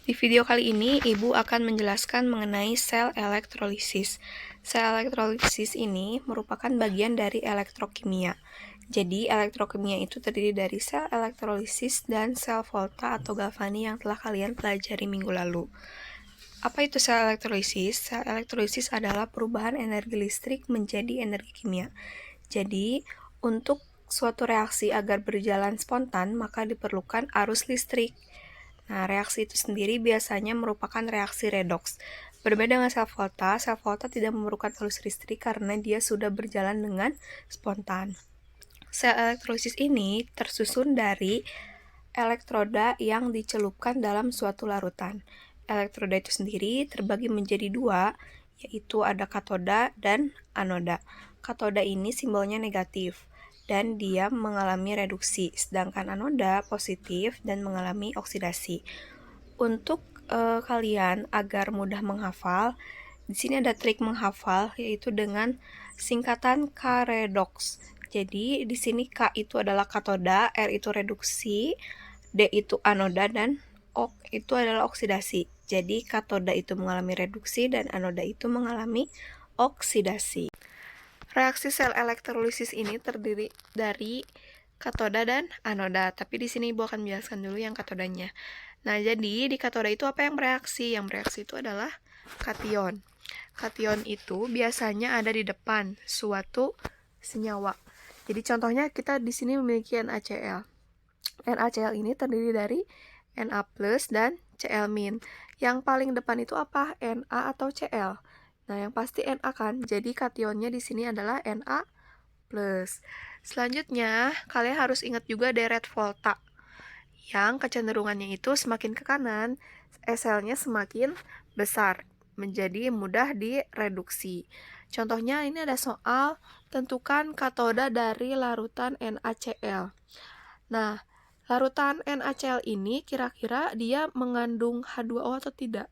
Di video kali ini, Ibu akan menjelaskan mengenai sel elektrolisis. Sel elektrolisis ini merupakan bagian dari elektrokimia. Jadi, elektrokimia itu terdiri dari sel elektrolisis dan sel volta atau galvani yang telah kalian pelajari minggu lalu. Apa itu sel elektrolisis? Sel elektrolisis adalah perubahan energi listrik menjadi energi kimia. Jadi, untuk suatu reaksi agar berjalan spontan, maka diperlukan arus listrik. Nah, reaksi itu sendiri biasanya merupakan reaksi redoks. Berbeda dengan sel volta tidak memerlukan arus listrik karena dia sudah berjalan dengan spontan. Sel elektrolisis ini tersusun dari elektroda yang dicelupkan dalam suatu larutan. Elektroda itu sendiri terbagi menjadi dua, yaitu ada katoda dan anoda. Katoda ini simbolnya negatif dan dia mengalami reduksi, sedangkan anoda positif dan mengalami oksidasi. Untuk kalian agar mudah menghafal, di sini ada trik menghafal yaitu dengan singkatan K redoks. Jadi di sini K itu adalah katoda, R itu reduksi, D itu anoda, dan O itu adalah oksidasi. Jadi katoda itu mengalami reduksi dan anoda itu mengalami oksidasi. Reaksi sel elektrolisis ini terdiri dari katoda dan anoda, tapi di sini Ibu akan menjelaskan dulu yang katodanya. Nah, jadi di katoda itu apa yang bereaksi? Yang bereaksi itu adalah kation. Kation itu biasanya ada di depan suatu senyawa. Jadi contohnya kita di sini memiliki NaCl. NaCl ini terdiri dari Na+ dan Cl-. Yang paling depan itu apa? Na atau Cl? Nah, yang pasti Na kan. Jadi kationnya di sini adalah Na+. Selanjutnya, kalian harus ingat juga deret volta. Yang kecenderungannya itu semakin ke kanan, selnya semakin besar, menjadi mudah direduksi. Contohnya ini ada soal tentukan katoda dari larutan NaCl. Nah, larutan NaCl ini kira-kira dia mengandung H2O atau tidak?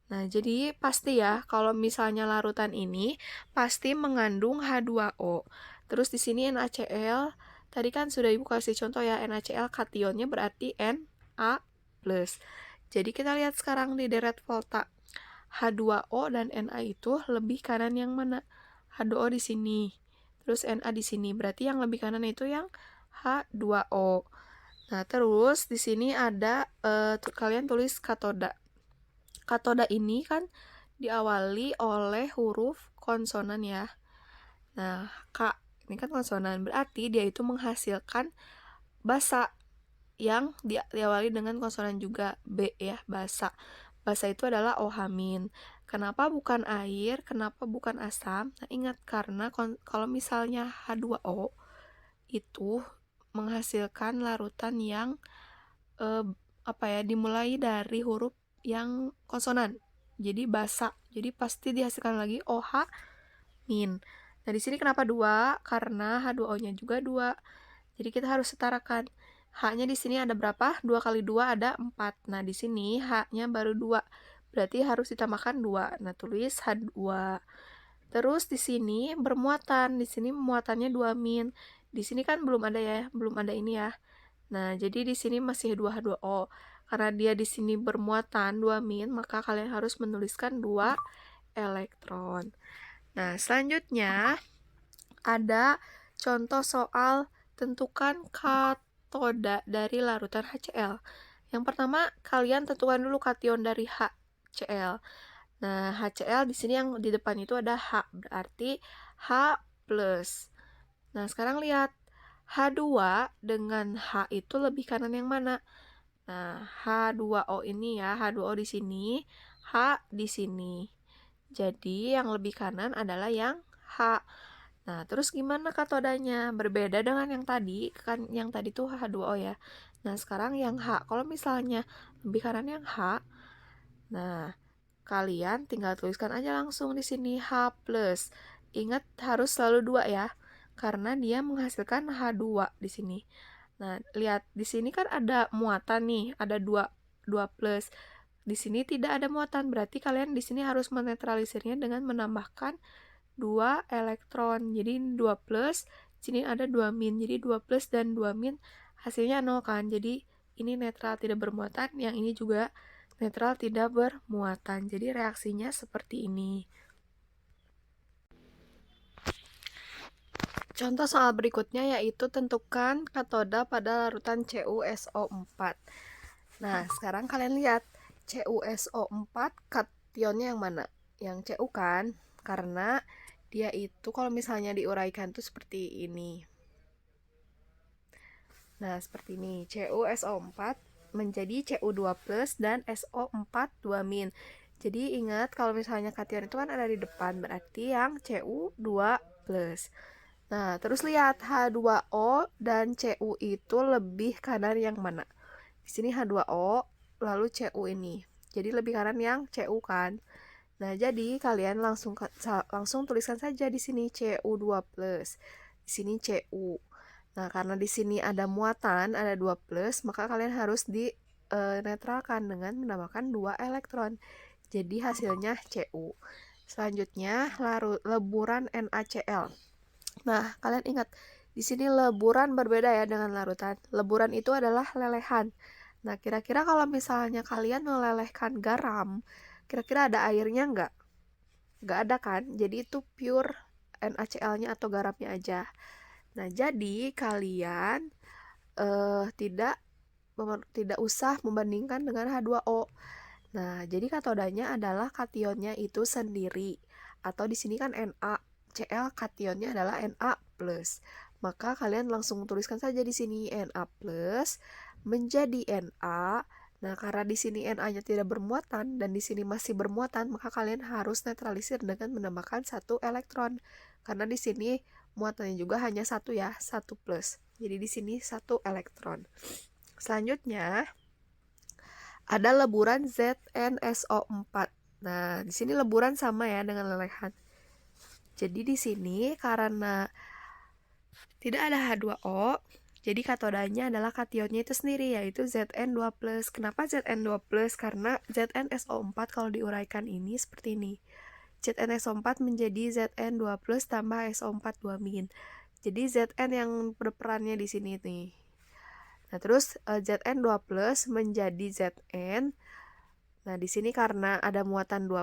Nah, jadi pasti ya, kalau misalnya larutan ini pasti mengandung H2O. Terus di sini NaCl, tadi kan sudah Ibu kasih contoh ya, NaCl kationnya berarti Na+. Jadi kita lihat sekarang di deret volta. H2O dan Na itu lebih kanan yang mana? H2O di sini. Terus Na di sini. Berarti yang lebih kanan itu yang H2O. Nah, terus di sini ada kalian tulis katoda. Katoda ini kan diawali oleh huruf konsonan ya. Nah, K ini kan konsonan, berarti dia itu menghasilkan basa yang diawali dengan konsonan juga. B ya, basa. Basa itu adalah OH-. Kenapa bukan air? Kenapa bukan asam? Nah, ingat karena kalau misalnya H2O itu menghasilkan larutan yang dimulai dari huruf yang konsonan. Jadi basa. Jadi pasti dihasilkan lagi OH-. Nah, di sini kenapa 2? Karena H2O-nya juga 2. Jadi kita harus setarakan. H-nya di sini ada berapa? 2 kali 2 ada 4. Nah, di sini H-nya baru 2. Berarti harus ditambahkan 2. Nah, tulis H2. Terus di sini bermuatan. Di sini muatannya 2-. Di sini kan belum ada ya, belum ada ini ya. Nah, jadi di sini masih 2H2O. Karena dia di sini bermuatan 2-, maka kalian harus menuliskan 2 elektron. Nah, selanjutnya ada contoh soal tentukan katoda dari larutan HCl. Yang pertama, kalian tentukan dulu kation dari HCl. Nah, HCl di sini yang di depan itu ada H, berarti H+. Nah, sekarang lihat H2 dengan H itu lebih kanan yang mana? Nah, H2O ini ya, H2O di sini, H di sini. Jadi, yang lebih kanan adalah yang H. Nah, terus gimana katodanya? Berbeda dengan yang tadi, kan yang tadi tuh H2O ya. Nah, sekarang yang H. Kalau misalnya lebih kanan yang H, nah, kalian tinggal tuliskan aja langsung di sini H+. Ingat harus selalu 2 ya, karena dia menghasilkan H2 di sini. Nah, lihat di sini kan ada muatan nih, ada 2 plus. Di sini tidak ada muatan, berarti kalian di sini harus menetralisirnya dengan menambahkan 2 elektron. Jadi 2 plus, sini ada 2-. Jadi 2 plus dan 2- hasilnya 0 kan. Jadi ini netral, tidak bermuatan, yang ini juga netral tidak bermuatan. Jadi reaksinya seperti ini. Contoh soal berikutnya yaitu tentukan katoda pada larutan CuSO4. Nah, sekarang kalian lihat CuSO4 kationnya yang mana? Yang Cu kan? Karena dia itu kalau misalnya diuraikan tuh seperti ini. Nah, seperti ini. CuSO4 menjadi Cu2+ dan SO4 2-. Jadi ingat kalau misalnya kation itu kan ada di depan, berarti yang Cu2+. Nah, terus lihat H2O dan Cu itu lebih kanan yang mana? Di sini H2O, lalu Cu ini. Jadi lebih kanan yang Cu kan? Nah, jadi kalian langsung tuliskan saja di sini Cu2+. Di sini Cu. Nah, karena di sini ada muatan, ada 2+, maka kalian harus netralkan dengan menambahkan 2 elektron. Jadi hasilnya Cu. Selanjutnya, leburan NaCl. Nah, kalian ingat, di sini leburan berbeda ya dengan larutan. Leburan itu adalah lelehan. Nah, kira-kira kalau misalnya kalian melelehkan garam, kira-kira ada airnya nggak? Nggak ada kan? Jadi itu pure NaCl-nya atau garamnya aja. Nah, jadi kalian tidak usah membandingkan dengan H2O. Nah, jadi katodanya adalah kationnya itu sendiri. Atau di sini kan NaCl kationnya adalah Na+. Maka kalian langsung tuliskan saja di sini Na+ menjadi Na. Nah, karena di sini Na-nya tidak bermuatan dan di sini masih bermuatan, maka kalian harus netralisir dengan menambahkan 1 elektron. Karena di sini muatannya juga hanya 1 ya, 1+. Jadi di sini 1 elektron. Selanjutnya ada leburan ZnSO4. Nah, di sini leburan sama ya dengan lelehan. Jadi di sini karena tidak ada H2O, jadi katodanya adalah kationnya itu sendiri, yaitu Zn2+. Kenapa Zn2+? Karena ZnSO4 kalau diuraikan ini seperti ini. ZnSO4 menjadi Zn2+ tambah SO4 2-. Jadi Zn yang berperannya di sini nih. Nah, terus Zn2+ menjadi Zn. Nah, di sini karena ada muatan 2+,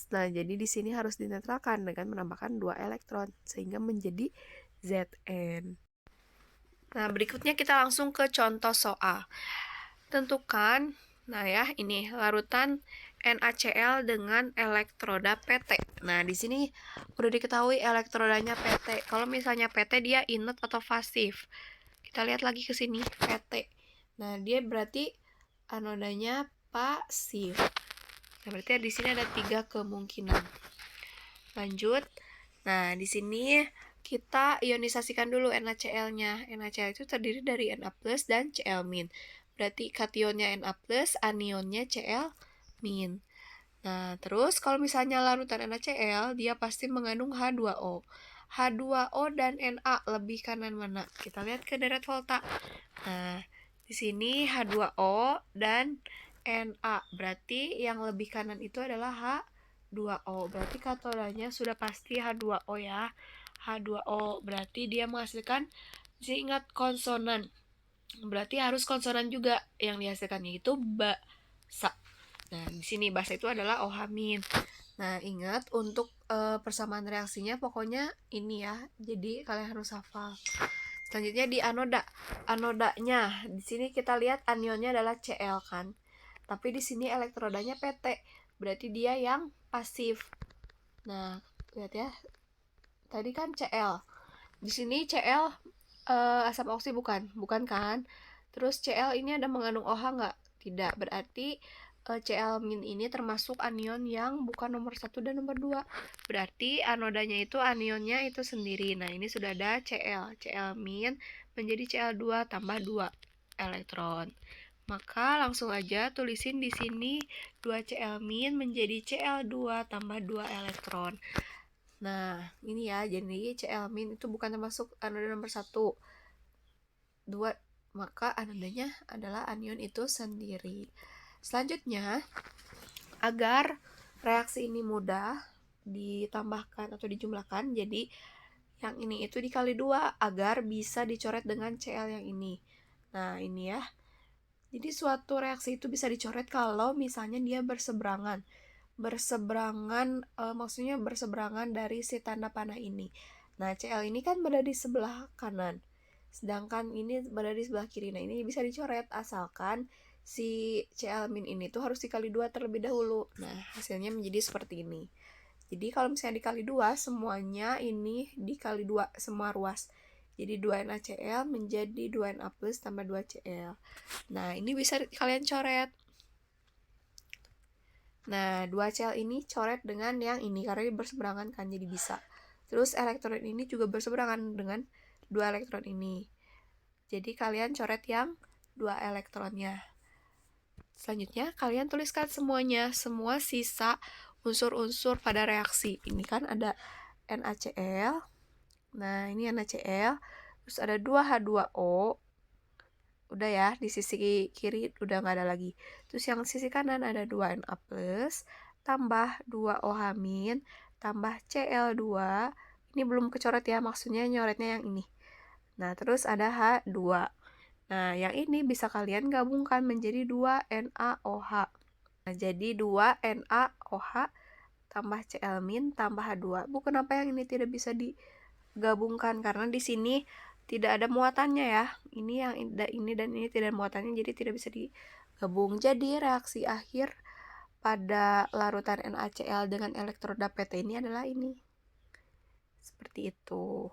nah jadi di sini harus dinetralkan dengan menambahkan 2 elektron sehingga menjadi Zn. Nah, berikutnya kita langsung ke contoh soal. Tentukan, nah ya, ini larutan NaCl dengan elektroda PT. Nah, di sini udah diketahui elektrodanya PT. Kalau misalnya PT dia inert atau pasif. Kita lihat lagi ke sini, PT. Nah, dia berarti anodanya pasif. Nah, berarti di sini ada 3 kemungkinan. Lanjut. Nah, di sini kita ionisasikan dulu NaCl-nya. NaCl itu terdiri dari Na+ dan Cl-. Berarti kationnya Na+, anionnya Cl-. Nah, terus kalau misalnya larutan NaCl, dia pasti mengandung H2O. H2O dan Na lebih kanan mana? Kita lihat ke deret volta. Nah, di sini H2O dan Na. Berarti yang lebih kanan itu adalah H2O. Berarti katodanya sudah pasti H2O ya. H2O berarti dia menghasilkan, ingat konsonan. Berarti harus konsonan juga yang dihasilkannya itu basa. Nah, di sini basa itu adalah OH-. Nah, ingat untuk persamaan reaksinya pokoknya ini ya. Jadi kalian harus hafal. Selanjutnya di anoda. Anodanya di sini kita lihat anionnya adalah Cl kan. Tapi di sini elektrodanya PT. Berarti dia yang pasif. Nah, lihat ya. Tadi kan Cl. Di sini Cl asam oksi bukan kan? Terus Cl ini ada mengandung OH nggak? Tidak. Berarti Cl- ini termasuk anion yang bukan nomor 1 dan nomor 2. Berarti anodanya itu anionnya itu sendiri. Nah, ini sudah ada Cl. Cl- menjadi Cl2 tambah 2 elektron. Maka langsung aja tulisin di sini 2 Cl- menjadi Cl2 tambah 2 elektron. Nah, ini ya, jadi Cl- itu bukan termasuk anoda nomor 1. 2, maka anodanya adalah anion itu sendiri. Selanjutnya, agar reaksi ini mudah ditambahkan atau dijumlahkan, jadi yang ini itu dikali 2 agar bisa dicoret dengan Cl yang ini. Nah, ini ya. Jadi suatu reaksi itu bisa dicoret kalau misalnya dia berseberangan. Maksudnya berseberangan dari si tanda panah ini. Nah, Cl ini kan berada di sebelah kanan, sedangkan ini berada di sebelah kiri. Nah, ini bisa dicoret asalkan si Cl- ini tuh harus dikali 2 terlebih dahulu. Nah, hasilnya menjadi seperti ini. Jadi kalau misalnya dikali 2, semuanya ini dikali 2, semua ruas. Jadi 2NaCl menjadi 2Na plus tambah 2Cl. Nah, ini bisa kalian coret. Nah, 2Cl ini coret dengan yang ini, karena ini berseberangan kan, jadi bisa. Terus elektron ini juga berseberangan dengan 2 elektron ini. Jadi kalian coret yang 2 elektronnya. Selanjutnya, kalian tuliskan semuanya, semua sisa unsur-unsur pada reaksi. Ini kan ada NaCl. Nah, ini NaCl. Terus ada 2H2O. Udah ya, di sisi kiri udah nggak ada lagi. Terus yang sisi kanan ada 2Na plus, tambah 2OH min, tambah Cl2. Ini belum kecoret ya, maksudnya nyoretnya yang ini. Nah, terus ada H2. Nah, yang ini bisa kalian gabungkan menjadi 2NaOH. Nah, jadi 2NaOH tambah Cl min tambah H2. Bu, kenapa yang ini tidak bisa digabungkan? Karena di sini tidak ada muatannya ya. Ini yang ini dan ini tidak ada muatannya, jadi tidak bisa digabung. Jadi reaksi akhir pada larutan NaCl dengan elektroda PT ini adalah ini. Seperti itu.